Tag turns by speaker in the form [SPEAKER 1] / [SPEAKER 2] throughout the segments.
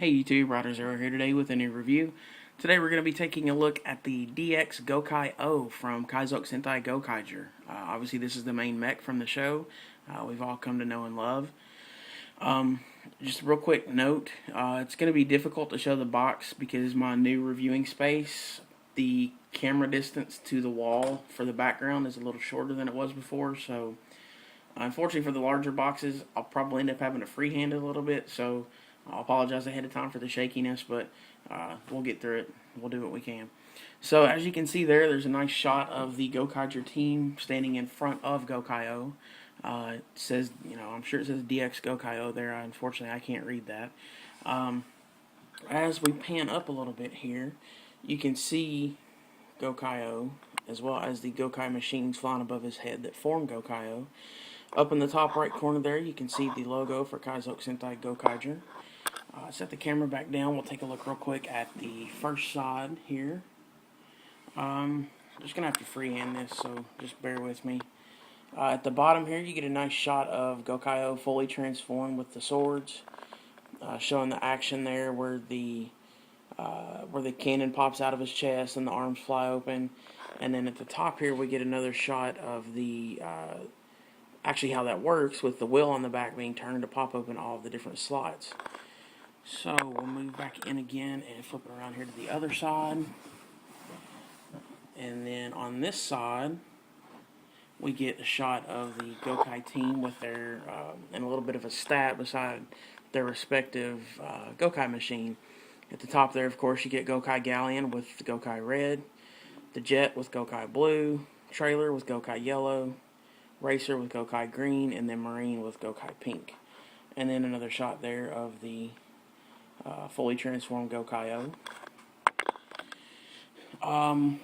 [SPEAKER 1] Hey YouTube, Rider Zero here today with a new review. Today we're going to be taking a look at the DX Gokai Oh from Kaizoku Sentai Gokaiger. Obviously this is the main mech from the show. We've all come to know and love. Just a real quick note, it's going to be difficult to show the box because my new reviewing space, the camera distance to the wall for the background is a little shorter than it was before, so unfortunately for the larger boxes, I'll probably end up having to freehand it a little bit, so I'll apologize ahead of time for the shakiness, but we'll get through it. We'll do what we can. So as you can see there's a nice shot of the Gokaiger team standing in front of Gokai Oh. It says, I'm sure it says DX Gokai Oh there. Unfortunately, I can't read that. As we pan up a little bit here, you can see Gokai Oh, as well as the Gokai machines flying above his head that form Gokai Oh. Up in the top right corner there, you can see the logo for Kaizoku Sentai Gokaiger. Set the camera back down. We'll take a look real quick at the first side here. Just gonna have to freehand this, so just bear with me. At the bottom here, you get a nice shot of Gokai Oh fully transformed with the swords, showing the action there where the cannon pops out of his chest and the arms fly open. And then at the top here, we get another shot of the actually how that works with the wheel on the back being turned to pop open all of the different slots. So we'll move back in again and flip it around here to the other side. And then on this side, we get a shot of the Gokai team with their, and a little bit of a stat beside their respective Gokai machine. At the top there, of course, you get Gokai Galleon with the Gokai Red, the Jet with Gokai Blue, Trailer with Gokai Yellow, Racer with Gokai Green, and then Marine with Gokai Pink. And then another shot there of the fully transformed Gokai Oh.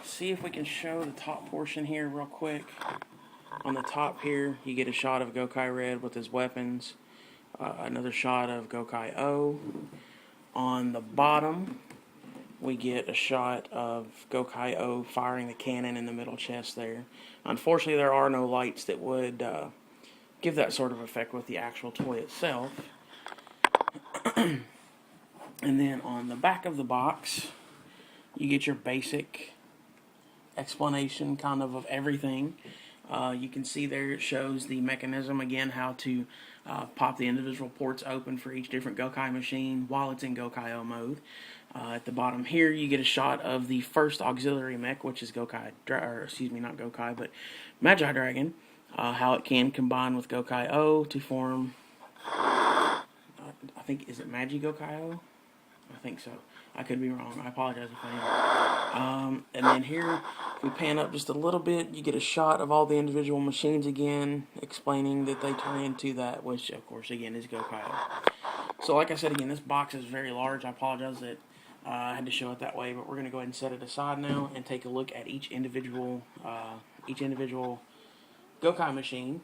[SPEAKER 1] See if we can show the top portion here real quick. On the top here, you get a shot of Gokai Red with his weapons. Another shot of Gokai Oh. On the bottom, we get a shot of Gokai Oh firing the cannon in the middle chest there. Unfortunately, there are no lights that would give that sort of effect with the actual toy itself. And then on the back of the box, you get your basic explanation kind of everything. You can see there it shows the mechanism, again, how to pop the individual ports open for each different Gokai machine while it's in Gokai Oh mode. At the bottom here, you get a shot of the first auxiliary mech, which is not Gokai, but Magi Dragon. How it can combine with Gokai Oh to form, I think, is it Magi Gokai Oh? I think so. I could be wrong. I apologize if I am. And then here, if we pan up just a little bit, you get a shot of all the individual machines again, explaining that they turn into that, which, of course, again, is Gokai Oh. So, like I said, again, this box is very large. I apologize that I had to show it that way, but we're going to go ahead and set it aside now and take a look at each individual Gokai machine.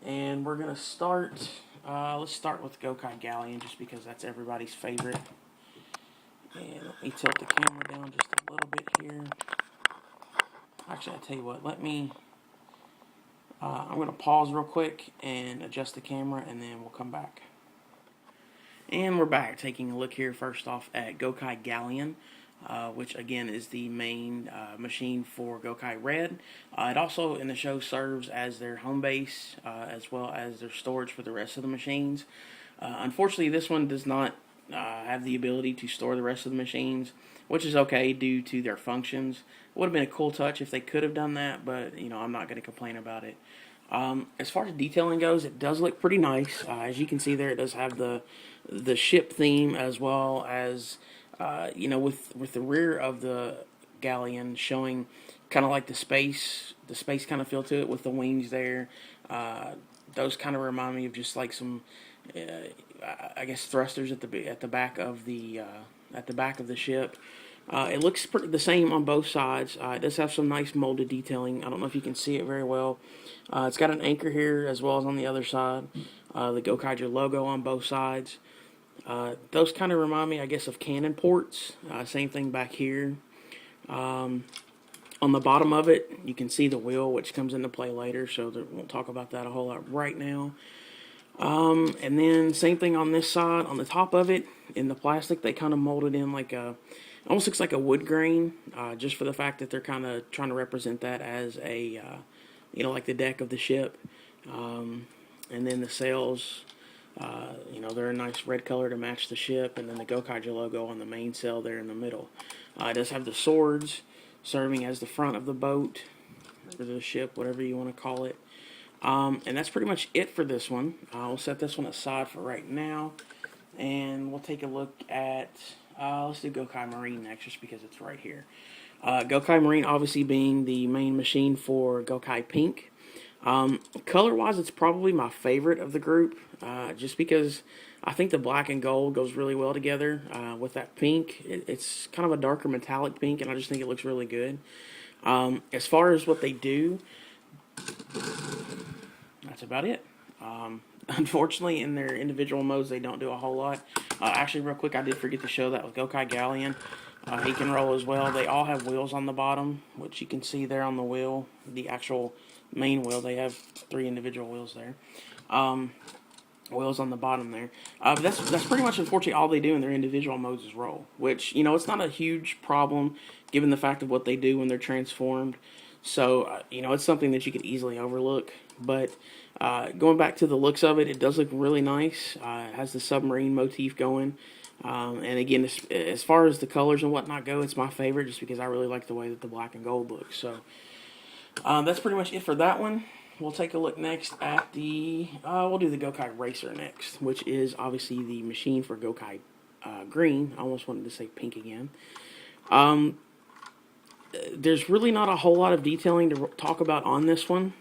[SPEAKER 1] And we're going to start, let's start with Gokai Galleon, just because that's everybody's favorite. And let me tilt the camera down just a little bit here. Actually, I'll tell you what, I'm going to pause real quick and adjust the camera, and then we'll come back. And we're back, taking a look here first off at Gokai Galleon, which again is the main machine for Gokai Red. It also in the show serves as their home base, as well as their storage for the rest of the machines. Unfortunately, this one does not have the ability to store the rest of the machines, which is okay due to their functions. It would have been a cool touch if they could have done that, but I'm not going to complain about it. As far as detailing goes, it does look pretty nice. As you can see there, it does have the ship theme, as well as with the rear of the Galleon showing kind of like the space kind of feel to it with the wings there. Those kind of remind me of just like some I guess thrusters at the back of the ship. It looks pretty the same on both sides. It does have some nice molded detailing. I don't know if you can see it very well. It's got an anchor here as well as on the other side. The Gokaiger logo on both sides. Those kind of remind me, I guess, of cannon ports. Same thing back here. On the bottom of it, you can see the wheel, which comes into play later, so won't talk about that a whole lot right now. And then same thing on this side. On the top of it, in the plastic, they kind of molded in like a, almost looks like a wood grain, just for the fact that they're kind of trying to represent that as a, like the deck of the ship. And then the sails, they're a nice red color to match the ship, and then the Gokaiger logo on the main sail there in the middle. It does have the swords serving as the front of the boat, or the ship, whatever you want to call it. And that's pretty much it for this one. We'll set this one aside for right now, and we'll take a look at, let's do Gokai Marine next, just because it's right here. Gokai Marine obviously being the main machine for Gokai Pink. Color-wise, it's probably my favorite of the group, just because I think the black and gold goes really well together with that pink. It's kind of a darker metallic pink, and I just think it looks really good. As far as what they do, that's about it. Unfortunately, in their individual modes, they don't do a whole lot. Actually, real quick, I did forget to show that with Gokai Galleon. He can roll as well. They all have wheels on the bottom, which you can see there on the wheel, the actual main wheel. They have 3 individual wheels there. Wheels on the bottom there. But that's pretty much, unfortunately, all they do in their individual modes is roll, which, it's not a huge problem given the fact of what they do when they're transformed. So, it's something that you could easily overlook. But going back to the looks of it, it does look really nice. It has the submarine motif going. And again, as far as the colors and whatnot go, it's my favorite just because I really like the way that the black and gold looks. So that's pretty much it for that one. We'll take a look next at we'll do the Gokai Racer next, which is obviously the machine for Gokai Green. I almost wanted to say pink again. There's really not a whole lot of detailing to talk about on this one.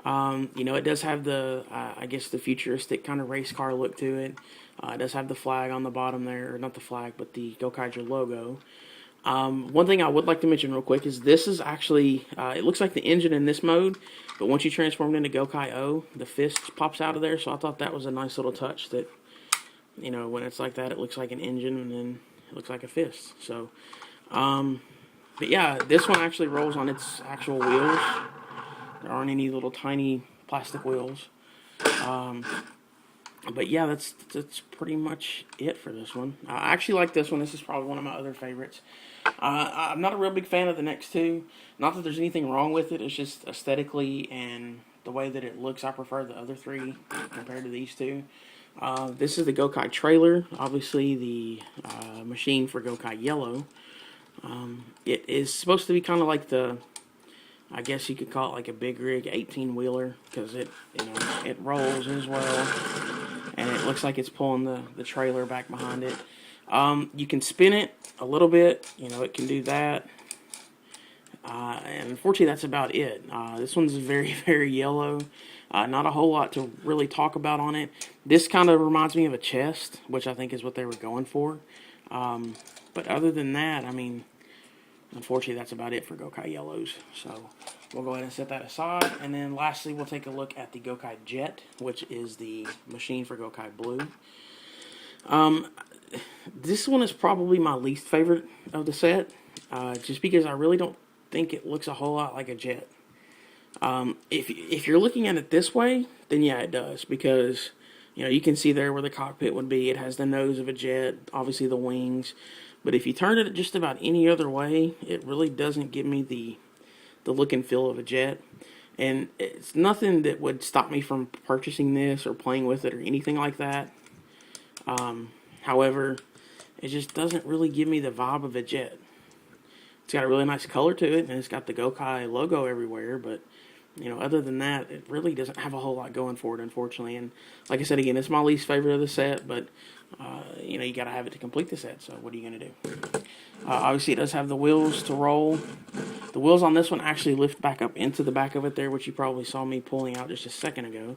[SPEAKER 1] It does have the, I guess, the futuristic kind of race car look to it. It does have the flag on the bottom there, or not the flag, but the Gokaiger logo. One thing I would like to mention real quick is this is actually, it looks like the engine in this mode, but once you transform it into Gokai Oh, the fist pops out of there, so I thought that was a nice little touch that, when it's like that, it looks like an engine, and then it looks like a fist. So, but yeah, this one actually rolls on its actual wheels. There aren't any little tiny plastic wheels. But yeah, that's pretty much it for this one. I actually like this one. This is probably one of my other favorites. I'm not a real big fan of the next two. Not that there's anything wrong with it. It's just aesthetically and the way that it looks, I prefer the other 3 compared to these 2. This is the Gokai trailer. Obviously, the machine for Gokai Yellow. It is supposed to be kind of like I guess you could call it like a big rig 18-wheeler, because it rolls as well, and it looks like it's pulling the trailer back behind it. You can spin it a little bit, it can do that, and unfortunately that's about it. This one's very, very yellow. Not a whole lot to really talk about on it. This kind of reminds me of a chest, which I think is what they were going for. But other than that, unfortunately, that's about it for Gokai Yellows. So we'll go ahead and set that aside. And then lastly, we'll take a look at the Gokai Jet, which is the machine for Gokai Blue. This one is probably my least favorite of the set, just because I really don't think it looks a whole lot like a jet. If you're looking at it this way, then yeah, it does, because you can see there where the cockpit would be. It has the nose of a jet, obviously the wings. But if you turn it just about any other way, it really doesn't give me the look and feel of a jet. And it's nothing that would stop me from purchasing this or playing with it or anything like that. However, it just doesn't really give me the vibe of a jet. It's got a really nice color to it, and it's got the Gokai logo everywhere, but other than that, it really doesn't have a whole lot going for it, unfortunately. And like I said, again, it's my least favorite of the set, but you got to have it to complete the set, so what are you going to do? Obviously, it does have the wheels to roll. The wheels on this one actually lift back up into the back of it there, which you probably saw me pulling out just a second ago.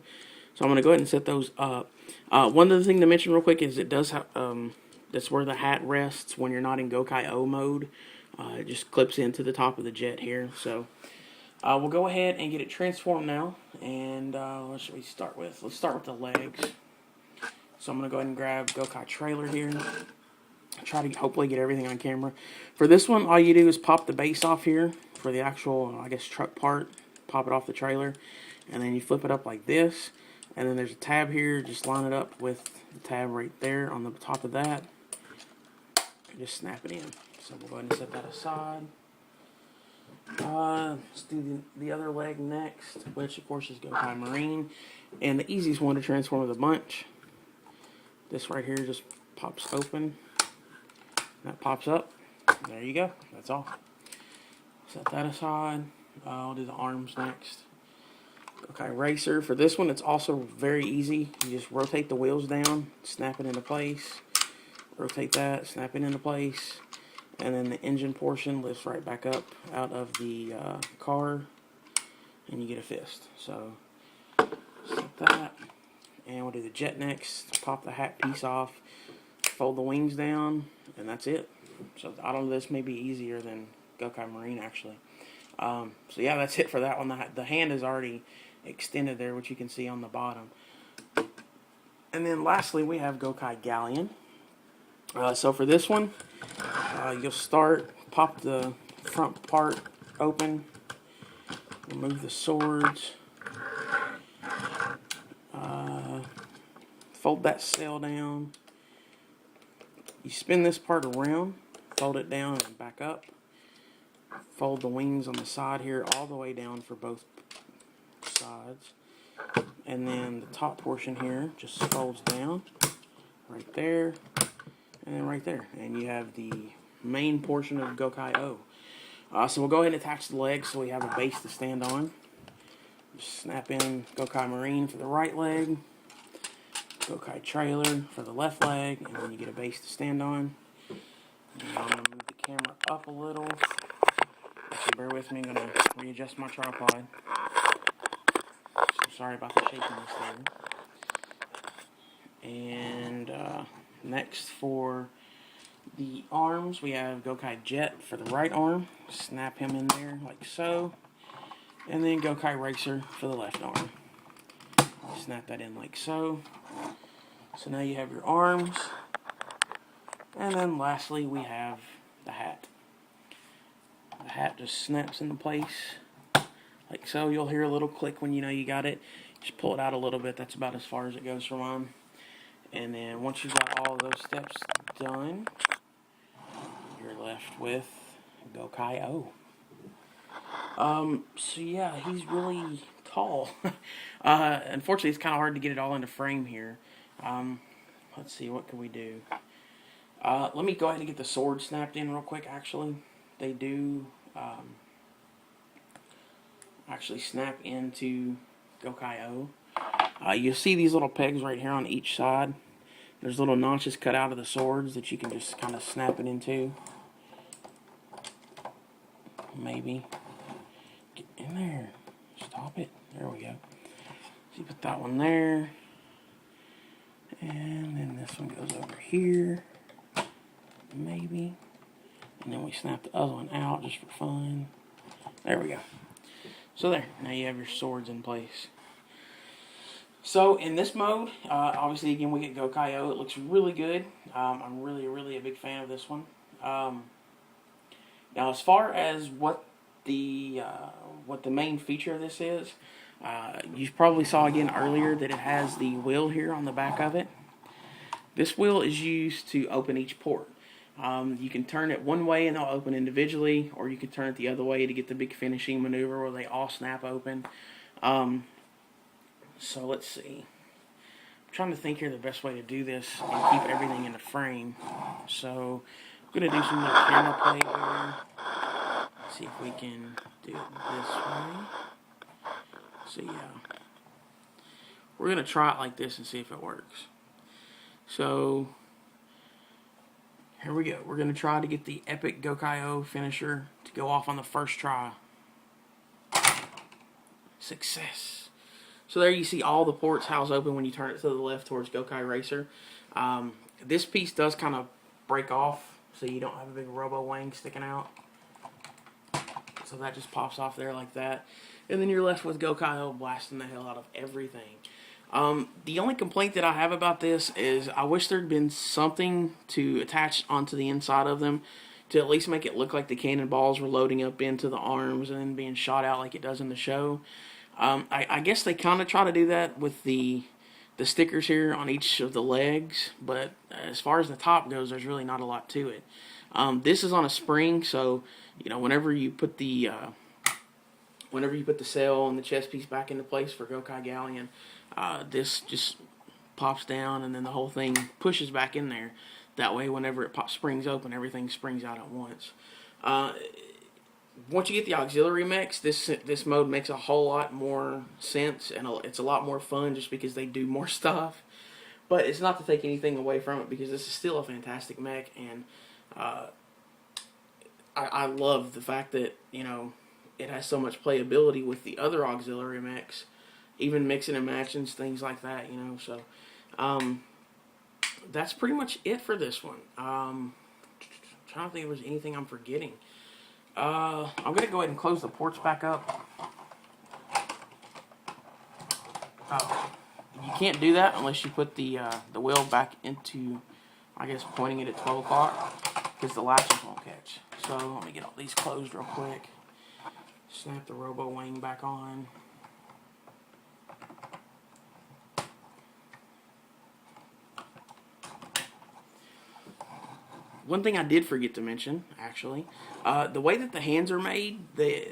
[SPEAKER 1] So I'm going to go ahead and set those up. One other thing to mention real quick is it does have, that's where the hat rests when you're not in Gokai O mode. It just clips into the top of the jet here. So we'll go ahead and get it transformed now. And what should we start with? Let's start with the legs. So I'm going to go ahead and grab Gokai trailer here. Try to hopefully get everything on camera. For this one, all you do is pop the base off here for the actual, I guess, truck part. Pop it off the trailer. And then you flip it up like this. And then there's a tab here. Just line it up with the tab right there on the top of that. And just snap it in. So we'll go ahead and set that aside. Let's do the other leg next, which of course is Gokai Marine. And the easiest one to transform of the bunch. This right here just pops open. That pops up. There you go. That's all. Set that aside. I'll do the arms next. Gokai Racer. For this one, it's also very easy. You just rotate the wheels down, snap it into place. Rotate that, snap it into place. And then the engine portion lifts right back up out of the car. And you get a fist. So, set that. And we'll do the jet next. Pop the hat piece off. Fold the wings down. And that's it. So, I don't know, this may be easier than Gokai Marine, actually. So, yeah, that's it for that one. The hand is already extended there, which you can see on the bottom. And then, lastly, we have Gokai Galleon. So, for this one, you'll start, pop the front part open, remove the swords, fold that sail down. You spin this part around, fold it down and back up. Fold the wings on the side here all the way down for both sides. And then the top portion here just folds down right there and then right there. And you have the main portion of Gokai Oh. So we'll go ahead and attach the legs so we have a base to stand on. Just snap in Gokai Marine for the right leg. Gokai Trailer for the left leg, and then you get a base to stand on. And I'm going to move the camera up a little. So bear with me, I'm going to readjust my tripod. So sorry about the shakiness there. And next for the arms, we have Gokai Jet for the right arm. Snap him in there like so. And then Gokai Racer for the left arm. Snap that in like so. So now you have your arms. And then lastly we have the hat. The hat just snaps into place like so. You'll hear a little click when you know you got it. Just pull it out a little bit. That's about as far as it goes for mine. And then once you've got all of those steps done, you're left with Gokai Oh. So yeah, he's really tall. Unfortunately, it's kind of hard to get it all into frame here. Let's see, what can we do? Let me go ahead and get the sword snapped in real quick, actually. They do actually snap into Gokai Oh. You'll see these little pegs right here on each side. There's little notches cut out of the swords that you can just kind of snap it into. Maybe. Get in there. Stop it. There we go. So you put that one there. And then this one goes over here. Maybe. And then we snap the other one out just for fun. There we go. So there. Now you have your swords in place. So in this mode, obviously again we get Gokai Oh. It looks really good. I'm really a big fan of this one. Now as far as what the main feature of this is, you probably saw again earlier that it has the wheel here on the back of it. This wheel is used to open each port. You can turn it one way and they'll open individually, or you can turn it the other way to get the big finishing maneuver where they all snap open. So let's see. I'm trying to think here the best way to do this and keep everything in the frame. So I'm going to do some little camera play here. Let's see if we can do it this way. So yeah. We're going to try it like this and see if it works. So here we go. We're going to try to get the epic Gokai Oh finisher to go off on the first try. Success. So there you see all the ports house open when you turn it to the left towards Gokai Racer. This piece does kind of break off, so you don't have a big robo wang sticking out. So that just pops off there like that. And then you're left with Gokai Oh blasting the hell out of everything. The only complaint that I have about this is I wish there'd been something to attach onto the inside of them to at least make it look like the cannonballs were loading up into the arms and then being shot out like it does in the show. I guess they kind of try to do that with the stickers here on each of the legs, but as far as the top goes, there's really not a lot to it. This is on a spring, so whenever you put the sail and the chest piece back into place for Gokai Galleon, this just pops down, and then the whole thing pushes back in there. That way, whenever it springs open, everything springs out at once. Once you get the auxiliary mechs, this mode makes a whole lot more sense, and it's a lot more fun just because they do more stuff. But it's not to take anything away from it, because this is still a fantastic mech, and I love the fact that it has so much playability with the other auxiliary mechs, even mixing and matching things like that. So that's pretty much it for this one. I'm trying to think if there's anything I'm forgetting. I'm going to go ahead and close the ports back up. You can't do that unless you put the wheel back into, I guess, pointing it at 12 o'clock, because the latches won't catch. So let me get all these closed real quick. Snap the robo wing back on. One thing I did forget to mention, actually, the way that the hands are made, the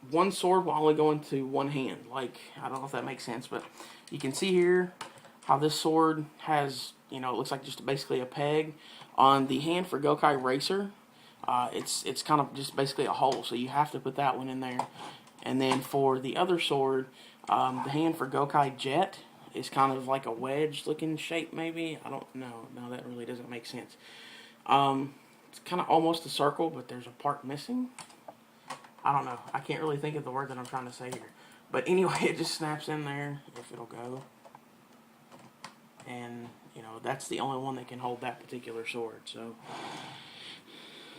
[SPEAKER 1] one sword will only go into one hand. Like, I don't know if that makes sense, but you can see here how this sword has, it looks like just basically a peg. On the hand for Gokai Racer, it's kind of just basically a hole, so you have to put that one in there. And then for the other sword, the hand for Gokai Jet is kind of like a wedge-looking shape, maybe. I don't know. No, that really doesn't make sense. It's kind of almost a circle, but there's a part missing. I don't know. I can't really think of the word that I'm trying to say here. But anyway, it just snaps in there if it'll go. And, that's the only one that can hold that particular sword.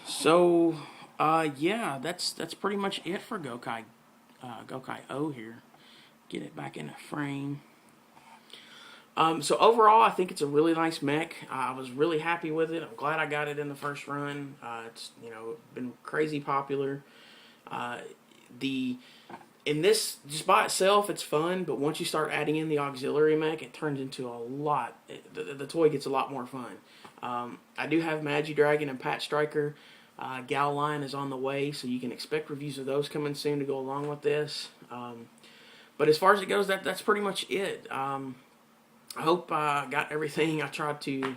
[SPEAKER 1] So, yeah, that's pretty much it for Gokai Oh here. Get it back in a frame. So overall, I think it's a really nice mech. I was really happy with it. I'm glad I got it in the first run. It's been crazy popular. In this, just by itself, it's fun, but once you start adding in the auxiliary mech, it turns into a lot. The toy gets a lot more fun. I do have Magidragon and Pat Striker. Gal line is on the way, so you can expect reviews of those coming soon to go along with this. But as far as it goes, that's pretty much it. I hope I got everything. I tried to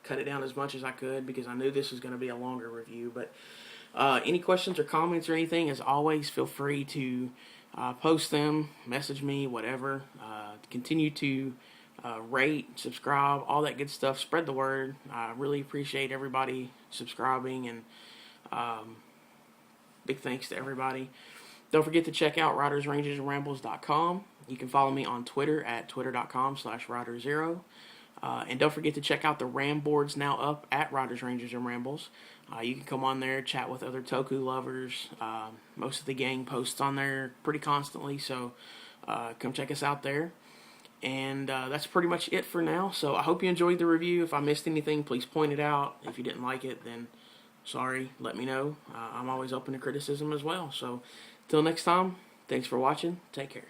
[SPEAKER 1] cut it down as much as I could, because I knew this was going to be a longer review. But any questions or comments or anything, as always, feel free to post them, message me, whatever. Continue to rate, subscribe, all that good stuff. Spread the word. I really appreciate everybody subscribing, and big thanks to everybody. Don't forget to check out ridersrangersandrambles.com. You can follow me on Twitter at twitter.com/riderzero. And don't forget to check out the RAM boards now up at Riders, Rangers, and Rambles. You can come on there, chat with other Toku lovers. Most of the gang posts on there pretty constantly, so come check us out there. And that's pretty much it for now. So I hope you enjoyed the review. If I missed anything, please point it out. If you didn't like it, then sorry, let me know. I'm always open to criticism as well. So till next time, thanks for watching. Take care.